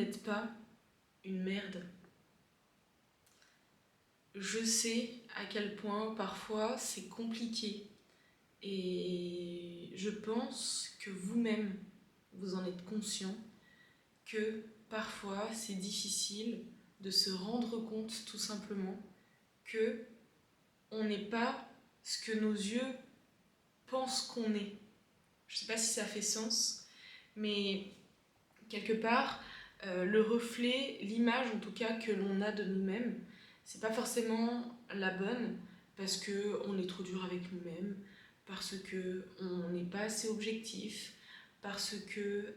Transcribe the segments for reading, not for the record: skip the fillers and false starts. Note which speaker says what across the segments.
Speaker 1: n'êtes pas une merde. Je sais à quel point parfois c'est compliqué et je pense que vous-même, vous en êtes conscient que parfois c'est difficile de se rendre compte tout simplement que on n'est pas ce que nos yeux pensent qu'on est. Je ne sais pas si ça fait sens, mais quelque part, le reflet, l'image en tout cas que l'on a de nous-mêmes, c'est pas forcément la bonne parce qu'on est trop dur avec nous-mêmes, parce qu'on n'est pas assez objectif, parce que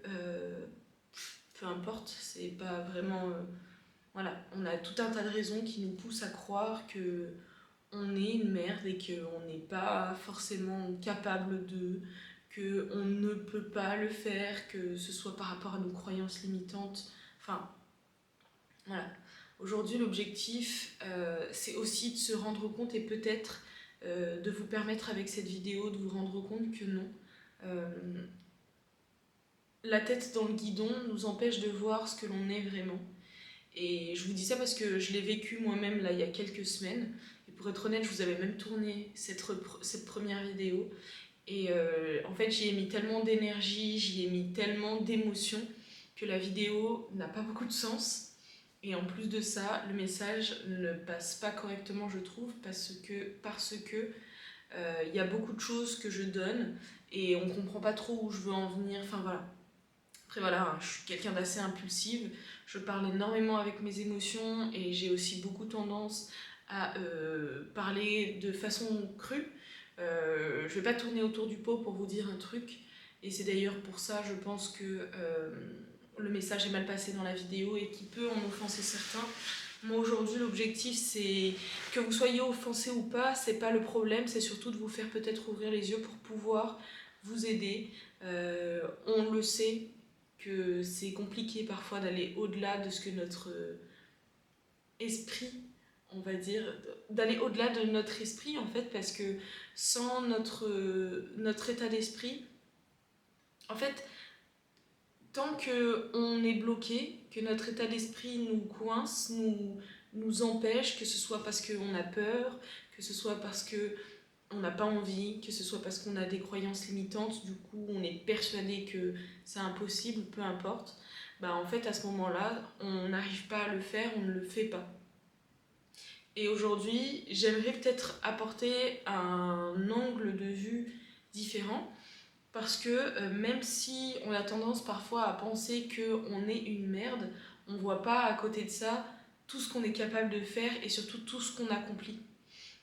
Speaker 1: peu importe, c'est pas vraiment. Voilà, on a tout un tas de raisons qui nous poussent à croire que on est une merde et qu'on n'est pas forcément capable de, qu'on ne peut pas le faire, que ce soit par rapport à nos croyances limitantes. Enfin, voilà. Aujourd'hui, l'objectif, c'est aussi de se rendre compte et peut-être de vous permettre avec cette vidéo de vous rendre compte que non. La tête dans le guidon nous empêche de voir ce que l'on est vraiment. Et je vous dis ça parce que je l'ai vécu moi-même là il y a quelques semaines. Et pour être honnête, je vous avais même tourné cette première vidéo. Et en fait, j'y ai mis tellement d'énergie, j'y ai mis tellement d'émotion que la vidéo n'a pas beaucoup de sens. Et en plus de ça, le message ne passe pas correctement, je trouve, parce que y a beaucoup de choses que je donne et on comprend pas trop où je veux en venir. Enfin voilà. Après voilà, je suis quelqu'un d'assez impulsive, je parle énormément avec mes émotions et j'ai aussi beaucoup tendance à parler de façon crue. Je vais pas tourner autour du pot pour vous dire un truc, et c'est d'ailleurs pour ça, je pense que le message est mal passé dans la vidéo et qui peut en offenser certains. Moi aujourd'hui, l'objectif c'est que vous soyez offensé ou pas, c'est pas le problème, c'est surtout de vous faire peut-être ouvrir les yeux pour pouvoir vous aider. On le sait que c'est compliqué parfois d'aller au-delà de ce que notre esprit, on va dire, d'aller au-delà de notre esprit en fait, parce que sans notre état d'esprit, en fait, tant qu'on est bloqué, que notre état d'esprit nous coince, nous empêche, que ce soit parce qu'on a peur, que ce soit parce qu'on n'a pas envie, que ce soit parce qu'on a des croyances limitantes, du coup on est persuadé que c'est impossible, peu importe, bah en fait à ce moment-là, on n'arrive pas à le faire, on ne le fait pas. Et aujourd'hui, j'aimerais peut-être apporter un angle de vue différent, parce que même si on a tendance parfois à penser qu'on est une merde, on ne voit pas à côté de ça tout ce qu'on est capable de faire et surtout tout ce qu'on accomplit.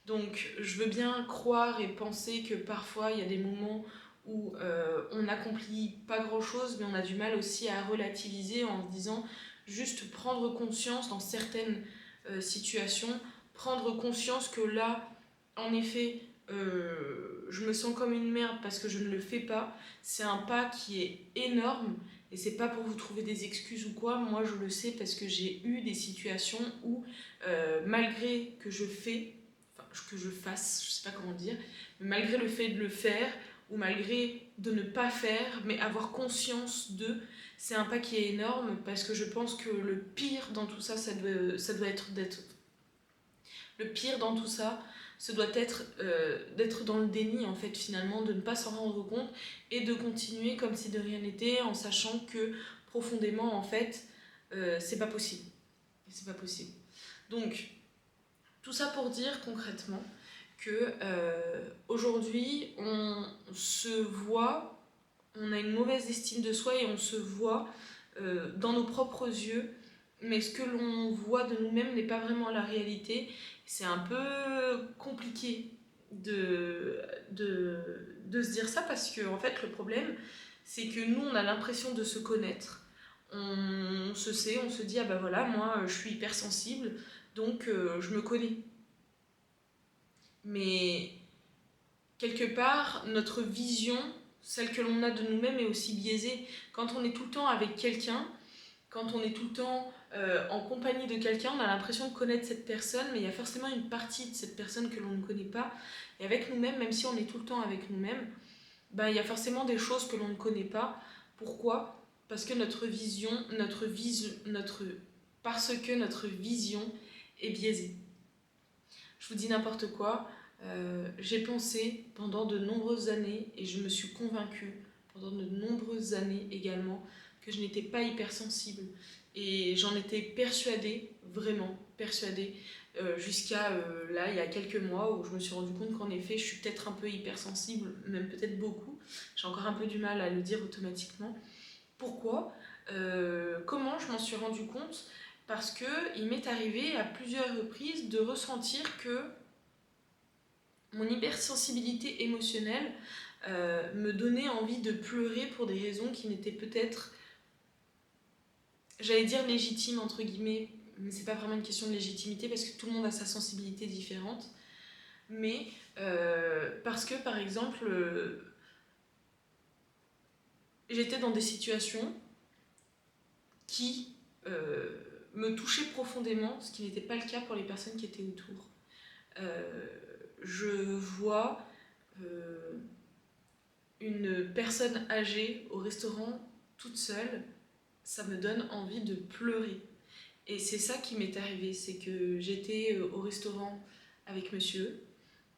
Speaker 1: Donc je veux bien croire et penser que parfois il y a des moments où on n'accomplit pas grand chose, mais on a du mal aussi à relativiser en se disant juste prendre conscience dans certaines situations, prendre conscience que là, en effet, je me sens comme une merde parce que je ne le fais pas, c'est un pas qui est énorme. Et c'est pas pour vous trouver des excuses ou quoi, moi je le sais parce que j'ai eu des situations où malgré que je fasse, je sais pas comment dire, mais malgré le fait de le faire, ou malgré de ne pas faire, mais avoir conscience de, c'est un pas qui est énorme, parce que je pense que le pire dans tout ça, ça doit être d'être... Le pire dans tout ça, ça doit être d'être dans le déni, en fait, finalement, de ne pas s'en rendre compte, et de continuer comme si de rien n'était, en sachant que, profondément, en fait, c'est pas possible. C'est pas possible. Donc, tout ça pour dire concrètement que aujourd'hui on se voit, on a une mauvaise estime de soi et on se voit dans nos propres yeux, mais ce que l'on voit de nous-mêmes n'est pas vraiment la réalité. C'est un peu compliqué de se dire ça, parce que en fait le problème c'est que nous on a l'impression de se connaître, on se sait, on se dit ah bah voilà, moi je suis hypersensible donc je me connais. Mais quelque part, notre vision, celle que l'on a de nous-mêmes, est aussi biaisée. Quand on est tout le temps avec quelqu'un, quand on est tout le temps en compagnie de quelqu'un, on a l'impression de connaître cette personne, mais il y a forcément une partie de cette personne que l'on ne connaît pas. Et avec nous-mêmes, même si on est tout le temps avec nous-mêmes, ben, il y a forcément des choses que l'on ne connaît pas. Pourquoi ? parce que notre vision est biaisée. Je vous dis n'importe quoi, j'ai pensé pendant de nombreuses années, et je me suis convaincue pendant de nombreuses années également, que je n'étais pas hypersensible. Et j'en étais persuadée, vraiment persuadée, jusqu'à là, il y a quelques mois, où je me suis rendu compte qu'en effet, je suis peut-être un peu hypersensible, même peut-être beaucoup. J'ai encore un peu du mal à le dire automatiquement. Pourquoi Comment je m'en suis rendu compte? Parce qu'il m'est arrivé à plusieurs reprises de ressentir que mon hypersensibilité émotionnelle me donnait envie de pleurer pour des raisons qui n'étaient peut-être, j'allais dire légitimes entre guillemets, mais c'est pas vraiment une question de légitimité parce que tout le monde a sa sensibilité différente, mais parce que par exemple j'étais dans des situations qui me touchaient profondément, ce qui n'était pas le cas pour les personnes qui étaient autour. Je vois une personne âgée au restaurant toute seule, ça me donne envie de pleurer. Et c'est ça qui m'est arrivé, c'est que j'étais au restaurant avec monsieur,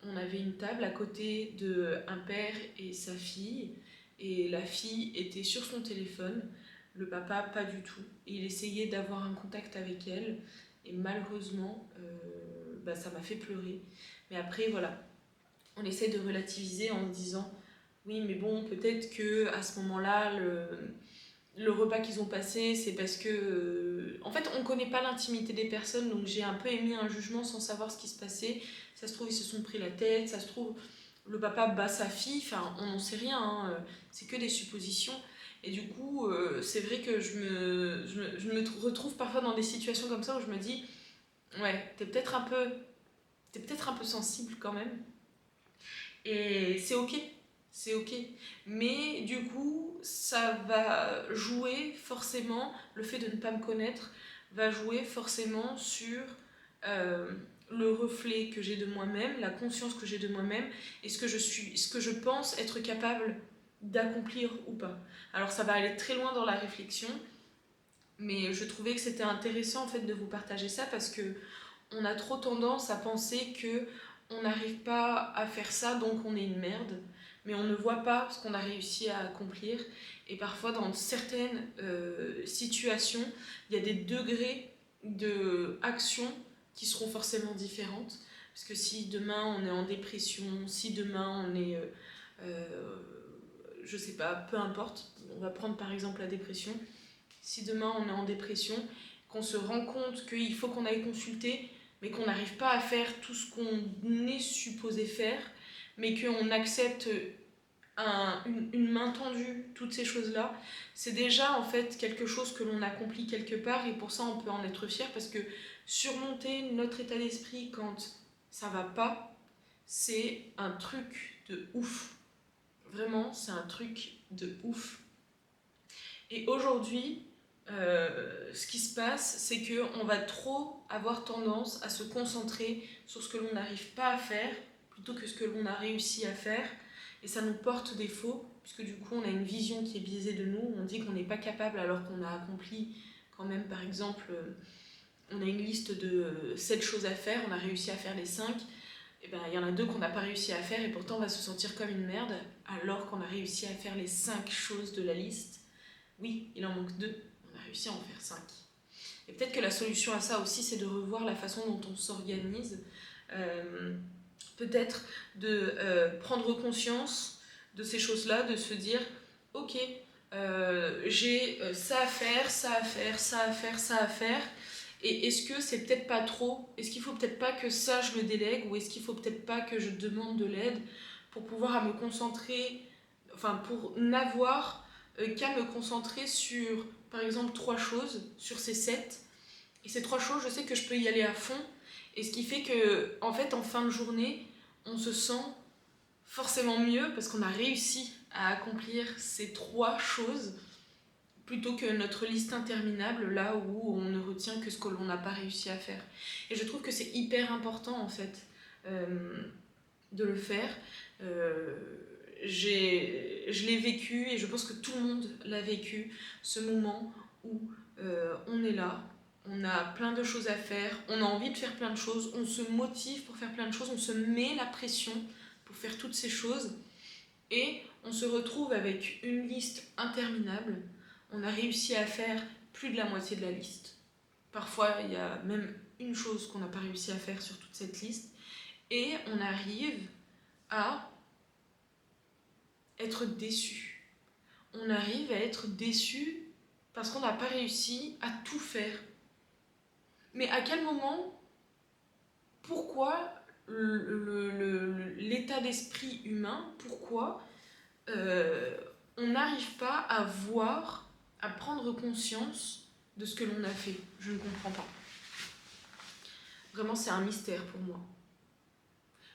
Speaker 1: on avait une table à côté d'un père et sa fille, et la fille était sur son téléphone, le papa pas du tout. Et il essayait d'avoir un contact avec elle, et malheureusement, ça m'a fait pleurer. Mais après, voilà, on essaie de relativiser en se disant oui, mais bon, peut-être que à ce moment-là, le repas qu'ils ont passé, c'est parce que en fait, on connaît pas l'intimité des personnes, donc j'ai un peu émis un jugement sans savoir ce qui se passait. Ça se trouve, ils se sont pris la tête, ça se trouve, le papa bat sa fille, enfin, on n'en sait rien, hein, c'est que des suppositions. Et du coup, c'est vrai que je me retrouve parfois dans des situations comme ça où je me dis ouais, t'es peut-être un peu sensible quand même. Et c'est ok, c'est ok. Mais du coup, ça va jouer forcément, le fait de ne pas me connaître, va jouer forcément sur euh, le reflet que j'ai de moi-même, la conscience que j'ai de moi-même, et ce que je pense être capable d'accomplir ou pas. Alors ça va aller très loin dans la réflexion, mais je trouvais que c'était intéressant en fait de vous partager ça parce que on a trop tendance à penser que on n'arrive pas à faire ça donc on est une merde, mais on ne voit pas ce qu'on a réussi à accomplir. Et parfois dans certaines situations il y a des degrés de action qui seront forcément différentes, parce que si demain on est en dépression, si demain on est je sais pas, peu importe, on va prendre par exemple la dépression, si demain on est en dépression, qu'on se rend compte qu'il faut qu'on aille consulter, mais qu'on n'arrive pas à faire tout ce qu'on est supposé faire, mais qu'on accepte une main tendue, toutes ces choses-là, c'est déjà en fait quelque chose que l'on accomplit quelque part, et pour ça on peut en être fier, parce que surmonter notre état d'esprit quand ça va pas, c'est un truc de ouf. Vraiment, c'est un truc de ouf. Et aujourd'hui, ce qui se passe, c'est qu'on va trop avoir tendance à se concentrer sur ce que l'on n'arrive pas à faire plutôt que ce que l'on a réussi à faire. Et ça nous porte défaut, puisque du coup, on a une vision qui est biaisée de nous. On dit qu'on n'est pas capable alors qu'on a accompli quand même, par exemple, on a une liste de 7 choses à faire, on a réussi à faire les 5. Et ben, il y en a 2 qu'on n'a pas réussi à faire et pourtant on va se sentir comme une merde alors qu'on a réussi à faire les 5 choses de la liste. Oui, il en manque 2, on a réussi à en faire 5. Et peut-être que la solution à ça aussi, c'est de revoir la façon dont on s'organise. Peut-être de prendre conscience de ces choses-là, de se dire, ok, j'ai ça à faire, ça à faire, ça à faire, ça à faire. Et est-ce que c'est peut-être pas trop? Est-ce qu'il faut peut-être pas que ça je le délègue? Ou est-ce qu'il faut peut-être pas que je demande de l'aide pour pouvoir me concentrer, enfin pour n'avoir qu'à me concentrer sur, par exemple, 3 choses sur ces 7. Et ces 3 choses, je sais que je peux y aller à fond. Et ce qui fait que, en fait, en fin de journée, on se sent forcément mieux parce qu'on a réussi à accomplir ces 3 choses plutôt que notre liste interminable là où on ne retient que ce que l'on n'a pas réussi à faire. Et je trouve que c'est hyper important en fait de le faire. je l'ai vécu et je pense que tout le monde l'a vécu, ce moment où on est là, on a plein de choses à faire, on a envie de faire plein de choses, on se motive pour faire plein de choses, on se met la pression pour faire toutes ces choses et on se retrouve avec une liste interminable. On a réussi à faire plus de la moitié de la liste. Parfois, il y a même une chose qu'on n'a pas réussi à faire sur toute cette liste et on arrive à être déçu. On arrive à être déçu parce qu'on n'a pas réussi à tout faire. Mais à quel moment, pourquoi l'état d'esprit humain, pourquoi on n'arrive pas à voir, à prendre conscience de ce que l'on a fait? Je ne comprends pas. Vraiment, c'est un mystère pour moi.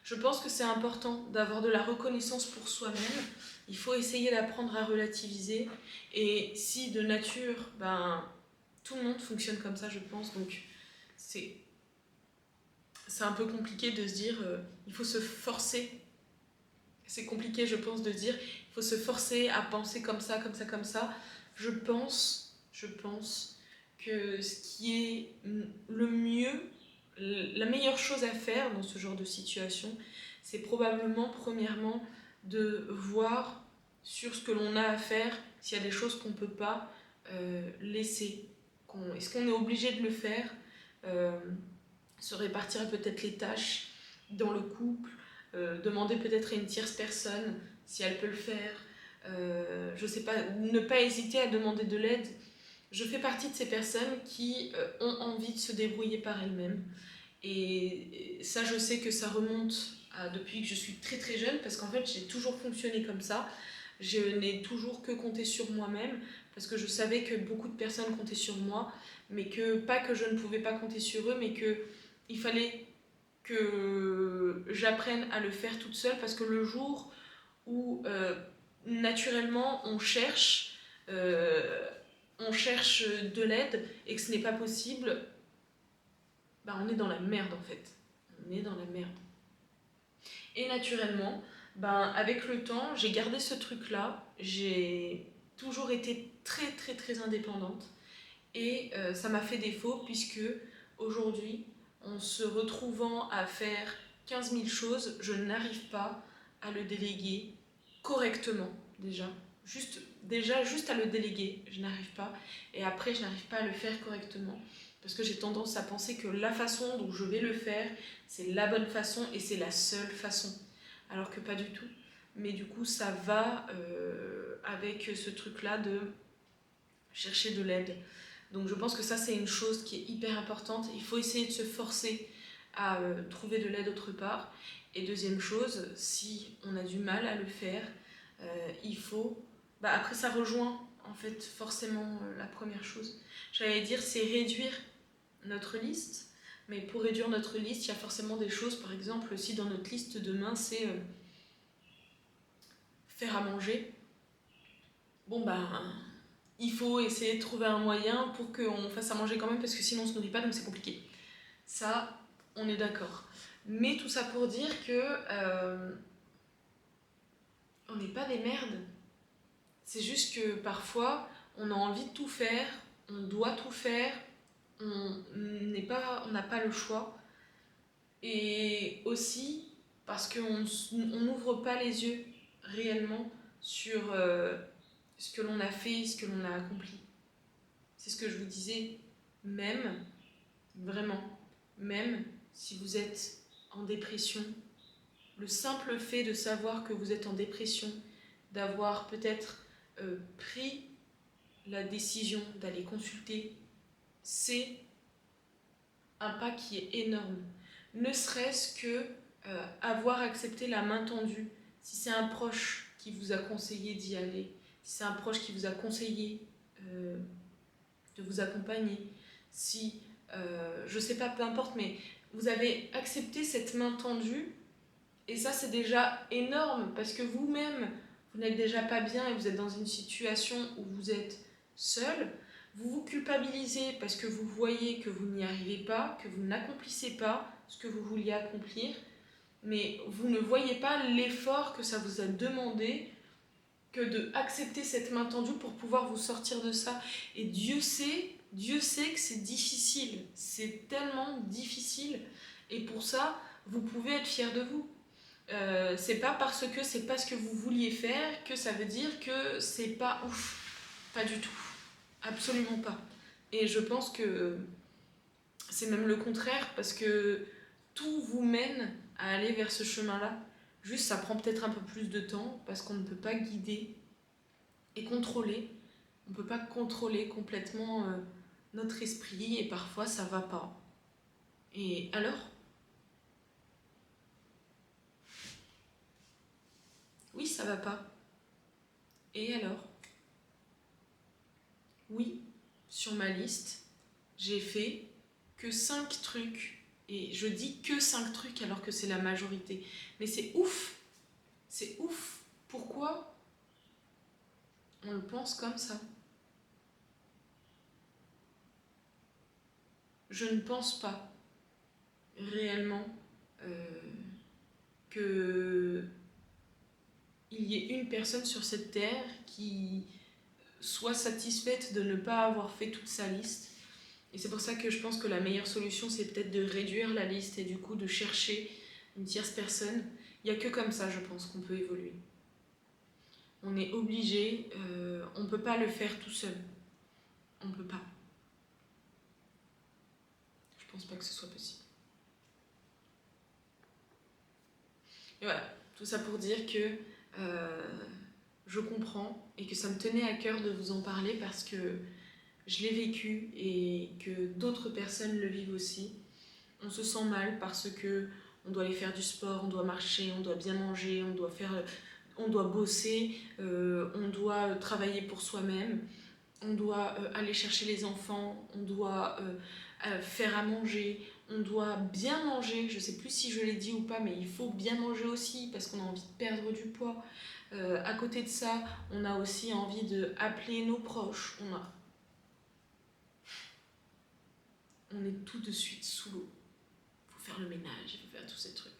Speaker 1: Je pense que c'est important d'avoir de la reconnaissance pour soi-même. Il faut essayer d'apprendre à relativiser. Et si de nature, tout le monde fonctionne comme ça, je pense. Donc, c'est un peu compliqué de se dire, il faut se forcer. C'est compliqué, je pense, de dire, il faut se forcer à penser comme ça, comme ça, comme ça. Je pense que ce qui est le mieux, la meilleure chose à faire dans ce genre de situation, c'est probablement, premièrement, de voir sur ce que l'on a à faire, s'il y a des choses qu'on ne peut pas laisser. Est-ce qu'on est obligé de le faire, se répartir peut-être les tâches dans le couple, demander peut-être à une tierce personne si elle peut le faire, je sais pas, ne pas hésiter à demander de l'aide. Je fais partie de ces personnes qui ont envie de se débrouiller par elles-mêmes. Et ça, je sais que ça remonte depuis que je suis très très jeune, parce qu'en fait, j'ai toujours fonctionné comme ça. Je n'ai toujours que compté sur moi-même, parce que je savais que beaucoup de personnes comptaient sur moi, mais pas que je ne pouvais pas compter sur eux, mais qu'il fallait que j'apprenne à le faire toute seule, parce que le jour où naturellement on cherche de l'aide et que ce n'est pas possible, on est dans la merde en fait. On est dans la merde. Et naturellement, avec le temps, j'ai gardé ce truc-là. J'ai toujours été très très très indépendante. Et ça m'a fait défaut puisque aujourd'hui, en se retrouvant à faire 15 000 choses, je n'arrive pas à le déléguer correctement déjà. Juste à le déléguer, je n'arrive pas. Et après, je n'arrive pas à le faire correctement. Parce que j'ai tendance à penser que la façon dont je vais le faire, c'est la bonne façon et c'est la seule façon. Alors que pas du tout. Mais du coup, ça va avec ce truc-là de chercher de l'aide. Donc je pense que ça, c'est une chose qui est hyper importante. Il faut essayer de se forcer à trouver de l'aide autre part. Et deuxième chose, si on a du mal à le faire, il faut... après, ça rejoint en fait forcément la première chose. J'allais dire, c'est réduire notre liste. Mais pour réduire notre liste, il y a forcément des choses. Par exemple, si dans notre liste demain, c'est faire à manger, il faut essayer de trouver un moyen pour qu'on fasse à manger quand même, parce que sinon on se nourrit pas, donc c'est compliqué. Ça, on est d'accord. Mais tout ça pour dire que on n'est pas des merdes. C'est juste que parfois, on a envie de tout faire, on doit tout faire, on n'a pas le choix. Et aussi parce qu'on n'ouvre pas les yeux réellement sur ce que l'on a fait, ce que l'on a accompli. C'est ce que je vous disais, même, vraiment, même si vous êtes en dépression, le simple fait de savoir que vous êtes en dépression, d'avoir peut-être pris la décision d'aller consulter, c'est un pas qui est énorme. Ne serait-ce que avoir accepté la main tendue. Si c'est un proche qui vous a conseillé d'y aller, si c'est un proche qui vous a conseillé de vous accompagner, si, je sais pas, peu importe, mais vous avez accepté cette main tendue, et ça c'est déjà énorme, parce que vous-même, vous n'êtes déjà pas bien et vous êtes dans une situation où vous êtes seul, vous vous culpabilisez parce que vous voyez que vous n'y arrivez pas, que vous n'accomplissez pas ce que vous vouliez accomplir, mais vous ne voyez pas l'effort que ça vous a demandé que d'accepter cette main tendue pour pouvoir vous sortir de ça. Et Dieu sait que c'est difficile, c'est tellement difficile, et pour ça, vous pouvez être fiers de vous. C'est pas parce que c'est pas ce que vous vouliez faire que ça veut dire que c'est pas ouf, pas du tout, absolument pas. Et je pense que c'est même le contraire, parce que tout vous mène à aller vers ce chemin-là. Juste, ça prend peut-être un peu plus de temps, parce qu'on ne peut pas guider et contrôler. On ne peut pas contrôler complètement notre esprit, et parfois ça va pas. Et alors ? Oui, ça va pas. Et alors ? Oui, sur ma liste, j'ai fait que 5 trucs. Et je dis que 5 trucs alors que c'est la majorité. Mais c'est ouf. C'est ouf. Pourquoi on le pense comme ça ? Je ne pense pas réellement qu'il y ait une personne sur cette terre qui soit satisfaite de ne pas avoir fait toute sa liste. Et c'est pour ça que je pense que la meilleure solution, c'est peut-être de réduire la liste et du coup de chercher une tierce personne. Il n'y a que comme ça, je pense, qu'on peut évoluer. On est obligé, on ne peut pas le faire tout seul. On ne peut pas. Je pense pas que ce soit possible. Et voilà, tout ça pour dire que je comprends et que ça me tenait à cœur de vous en parler parce que je l'ai vécu et que d'autres personnes le vivent aussi. On se sent mal parce que on doit aller faire du sport, on doit marcher, on doit bien manger, on doit bosser, on doit travailler pour soi-même, on doit aller chercher les enfants, on doit faire à manger, on doit bien manger. Je ne sais plus si je l'ai dit ou pas, mais il faut bien manger aussi parce qu'on a envie de perdre du poids. À côté de ça, on a aussi envie d'appeler nos proches. On est tout de suite sous l'eau. Il faut faire le ménage, il faut faire tous ces trucs.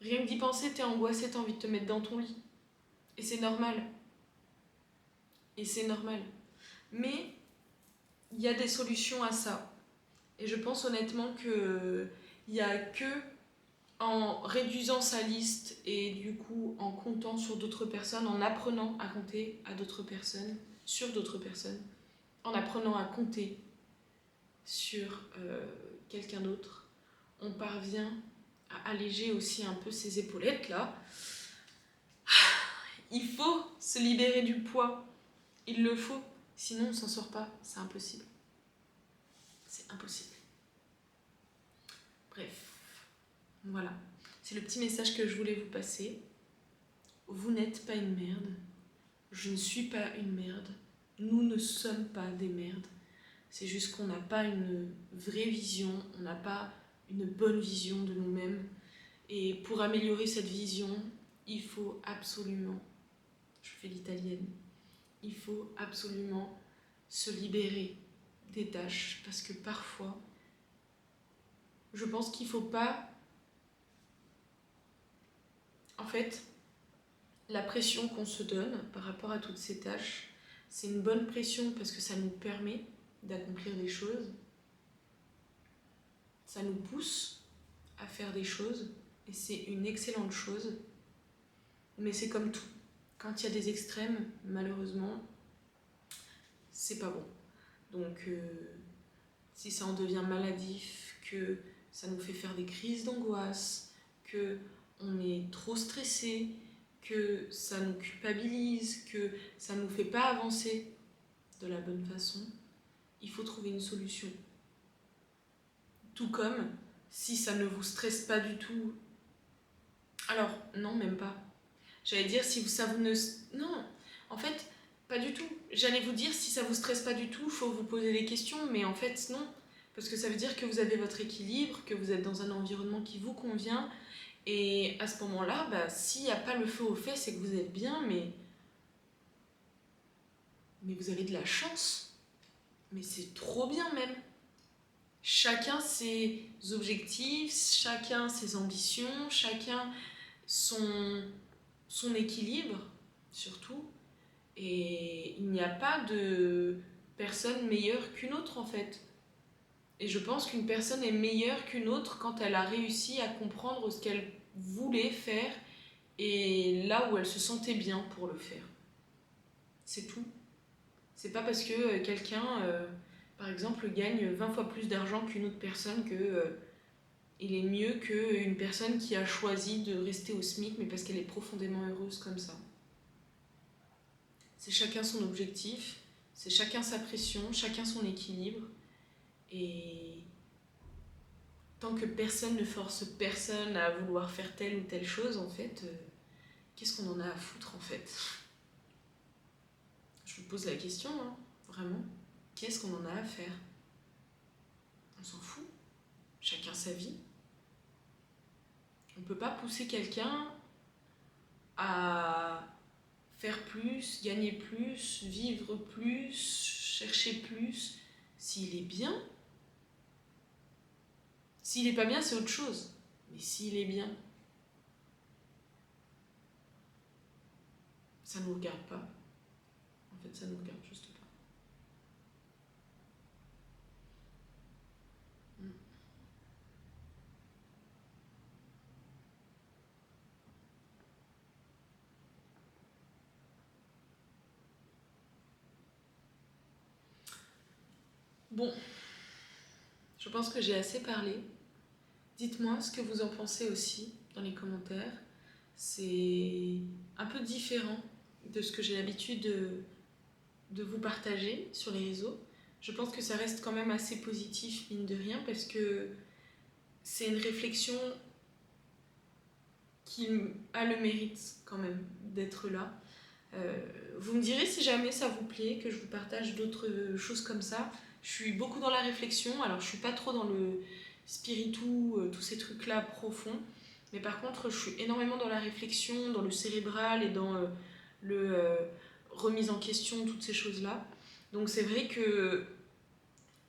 Speaker 1: Rien que d'y penser, t'es angoissé, t'as envie de te mettre dans ton lit. Et c'est normal. Et c'est normal. Mais il y a des solutions à ça. Et je pense honnêtement qu'il n'y a que en réduisant sa liste et du coup en comptant sur d'autres personnes, en apprenant à compter à d'autres personnes, sur d'autres personnes, en apprenant à compter sur quelqu'un d'autre, on parvient à alléger aussi un peu ses épaulettes là. Il faut se libérer du poids. Il le faut. Sinon, on s'en sort pas. C'est impossible. C'est impossible. Bref. Voilà. C'est le petit message que je voulais vous passer. Vous n'êtes pas une merde. Je ne suis pas une merde. Nous ne sommes pas des merdes. C'est juste qu'on n'a pas une vraie vision. On n'a pas une bonne vision de nous-mêmes. Et pour améliorer cette vision, il faut absolument... Je fais l'italienne. Il faut absolument se libérer des tâches parce que parfois, je pense qu'il ne faut pas... En fait, la pression qu'on se donne par rapport à toutes ces tâches, c'est une bonne pression parce que ça nous permet d'accomplir des choses. Ça nous pousse à faire des choses et c'est une excellente chose. Mais c'est comme tout. Quand il y a des extrêmes, malheureusement, c'est pas bon. Donc, si ça en devient maladif, que ça nous fait faire des crises d'angoisse, que on est trop stressé, que ça nous culpabilise, que ça nous fait pas avancer de la bonne façon, il faut trouver une solution. Tout comme si ça ne vous stresse pas du tout. Alors, non, même pas. J'allais dire si ça vous ne... Non, en fait, pas du tout. J'allais vous dire si ça vous stresse pas du tout, il faut vous poser des questions, mais en fait, non. Parce que ça veut dire que vous avez votre équilibre, que vous êtes dans un environnement qui vous convient. Et à ce moment-là, s'il n'y a pas le feu au fait, c'est que vous êtes bien, mais vous avez de la chance. Mais c'est trop bien même. chacun ses objectifs, chacun ses ambitions, chacun son équilibre, surtout. Et il n'y a pas de personne meilleure qu'une autre, en fait. Et je pense qu'une personne est meilleure qu'une autre quand elle a réussi à comprendre ce qu'elle voulait faire et là où elle se sentait bien pour le faire. C'est tout. C'est pas parce que quelqu'un, par exemple, gagne 20 fois plus d'argent qu'une autre personne que il est mieux qu'une personne qui a choisi de rester au SMIC, mais parce qu'elle est profondément heureuse comme ça. C'est chacun son objectif, c'est chacun sa pression, chacun son équilibre. Et tant que personne ne force personne à vouloir faire telle ou telle chose, en fait, qu'est-ce qu'on en a à foutre, en fait? Je vous pose la question, hein, vraiment. Qu'est-ce qu'on en a à faire? On s'en fout. Chacun sa vie. On ne peut pas pousser quelqu'un à faire plus, gagner plus, vivre plus, chercher plus, s'il est bien. S'il n'est pas bien, c'est autre chose. Mais s'il est bien, ça ne nous regarde pas. En fait, ça ne nous regarde juste pas. Bon, je pense que j'ai assez parlé. Dites-moi ce que vous en pensez aussi dans les commentaires. C'est un peu différent de ce que j'ai l'habitude de vous partager sur les réseaux. Je pense que ça reste quand même assez positif, mine de rien, parce que c'est une réflexion qui a le mérite quand même d'être là. Vous me direz si jamais ça vous plaît, que je vous partage d'autres choses comme ça. Je suis beaucoup dans la réflexion, alors je suis pas trop dans le spiritou, tous ces trucs-là profonds. Mais par contre, je suis énormément dans la réflexion, dans le cérébral et dans le remise en question, toutes ces choses-là. Donc c'est vrai que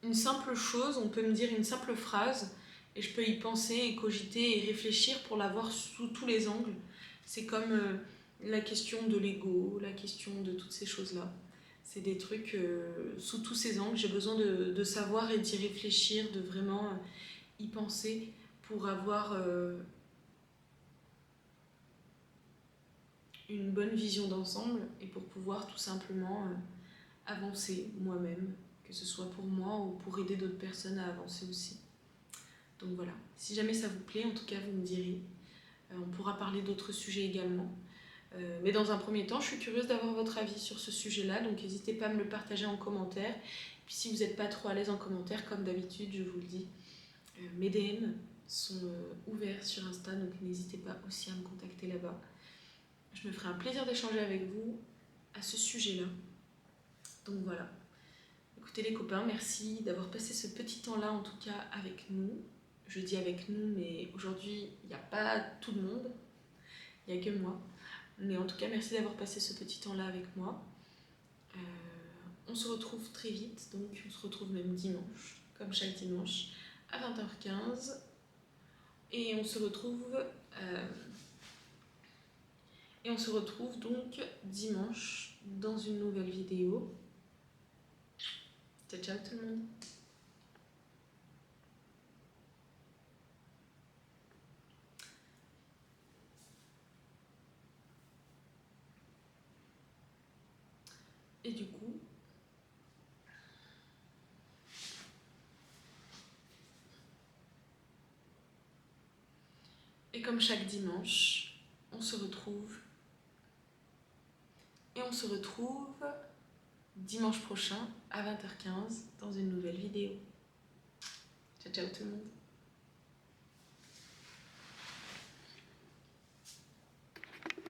Speaker 1: une simple chose, on peut me dire une simple phrase, et je peux y penser et cogiter et réfléchir pour la voir sous tous les angles. C'est comme la question de l'ego, la question de toutes ces choses-là. C'est des trucs sous tous ces angles. J'ai besoin de savoir et d'y réfléchir, de vraiment y penser pour avoir une bonne vision d'ensemble et pour pouvoir tout simplement avancer moi-même, que ce soit pour moi ou pour aider d'autres personnes à avancer aussi. Donc voilà, si jamais ça vous plaît, en tout cas vous me direz. On pourra parler d'autres sujets également. Mais dans un premier temps, je suis curieuse d'avoir votre avis sur ce sujet-là, donc n'hésitez pas à me le partager en commentaire. Puis si vous n'êtes pas trop à l'aise en commentaire, comme d'habitude, je vous le dis, mes DM sont ouverts sur Insta, donc n'hésitez pas aussi à me contacter là-bas. Je me ferai un plaisir d'échanger avec vous à ce sujet-là. Donc voilà. Écoutez les copains, merci d'avoir passé ce petit temps-là en tout cas avec nous. Je dis avec nous, mais aujourd'hui, il n'y a pas tout le monde, il n'y a que moi. Mais en tout cas, merci d'avoir passé ce petit temps-là avec moi. On se retrouve très vite, donc on se retrouve même dimanche, comme chaque dimanche, à 20h15. Et on se retrouve donc dimanche dans une nouvelle vidéo. Ciao ciao tout le monde. Et du coup, et comme chaque dimanche, on se retrouve dimanche prochain à 20h15 dans une nouvelle vidéo. Ciao ciao tout le monde.